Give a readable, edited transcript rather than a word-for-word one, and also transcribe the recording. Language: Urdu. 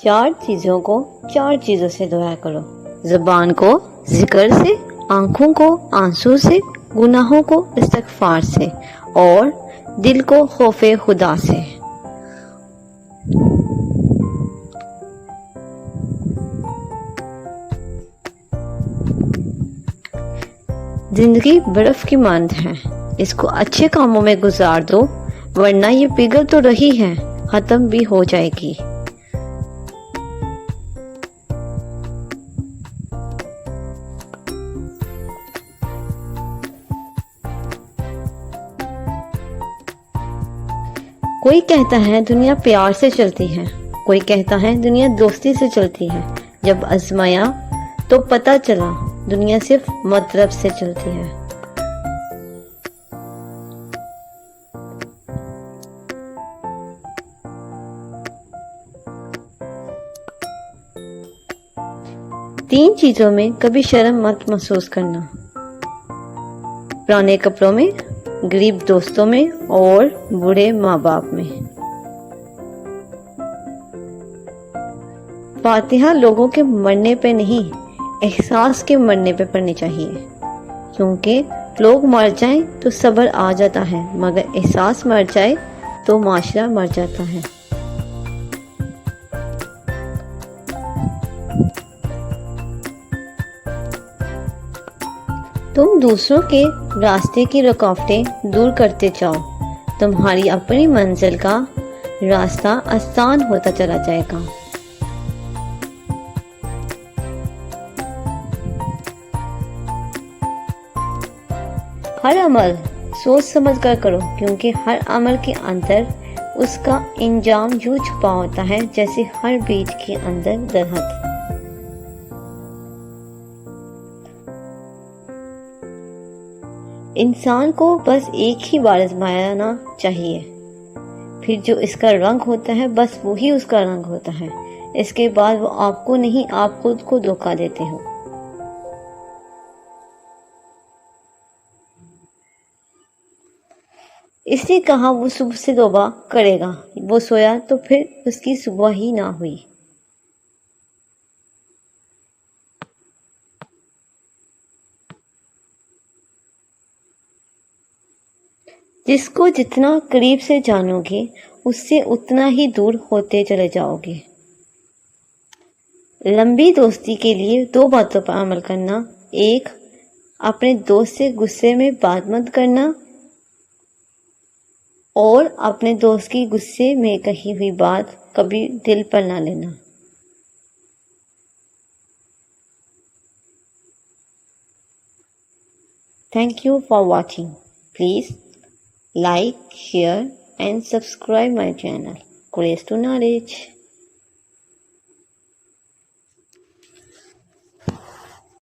4 چیزوں کو 4 چیزوں سے دعا کرو: زبان کو ذکر سے، آنکھوں کو آنسو سے، گناہوں کو استغفار سے، اور دل کو خوف خدا سے۔ زندگی برف کی مانند ہے، اس کو اچھے کاموں میں گزار دو، ورنہ یہ پگھل تو رہی ہے، ختم بھی ہو جائے گی۔ کوئی کہتا ہے دنیا پیار سے چلتی ہے، کوئی کہتا ہے دنیا دوستی سے چلتی ہے۔ جب آزمایا تو پتہ چلا دنیا صرف مطلب سے چلتی ہے۔ تین چیزوں میں کبھی شرم مت محسوس کرنا: پرانے کپڑوں میں، غریب دوستوں میں، اور بوڑھے ماں باپ میں۔ فاتحہ لوگوں کے مرنے پہ نہیں، احساس کے مرنے پہ پڑھنی چاہیے، کیونکہ لوگ مر جائیں تو صبر آ جاتا ہے، مگر احساس مر جائے تو معاشرہ مر جاتا ہے۔ تم دوسروں کے راستے کی رکاوٹیں دور کرتے جاؤ، تمہاری اپنی منزل کا راستہ آسان ہوتا چلا جائے گا۔ ہر عمل سوچ سمجھ کر کرو، کیونکہ ہر عمل کے اندر اس کا انجام یوں چھپا ہوتا ہے جیسے ہر بیج کے اندر درخت۔ انسان کو بس ایک ہی بار آزمانا چاہیے، پھر جو اس کا رنگ ہوتا ہے بس وہی اس کا رنگ ہوتا ہے، اس کے بعد وہ آپ کو نہیں، آپ خود کو دھوکہ دیتے ہو۔ اس نے کہا وہ صبح سے توبہ کرے گا، وہ سویا تو پھر اس کی صبح ہی نہ ہوئی۔ جس کو جتنا قریب سے جانو گے اس سے اتنا ہی دور ہوتے چلے جاؤ گے۔ لمبی دوستی کے لیے 2 باتوں پر عمل کرنا: 1، اپنے دوست سے غصے میں بات مت کرنا، اور اپنے دوست کی غصے میں کہی ہوئی بات کبھی دل پر نہ لینا۔ Thank you for watching. Please like, share and subscribe my channel. Grace to Knowledge.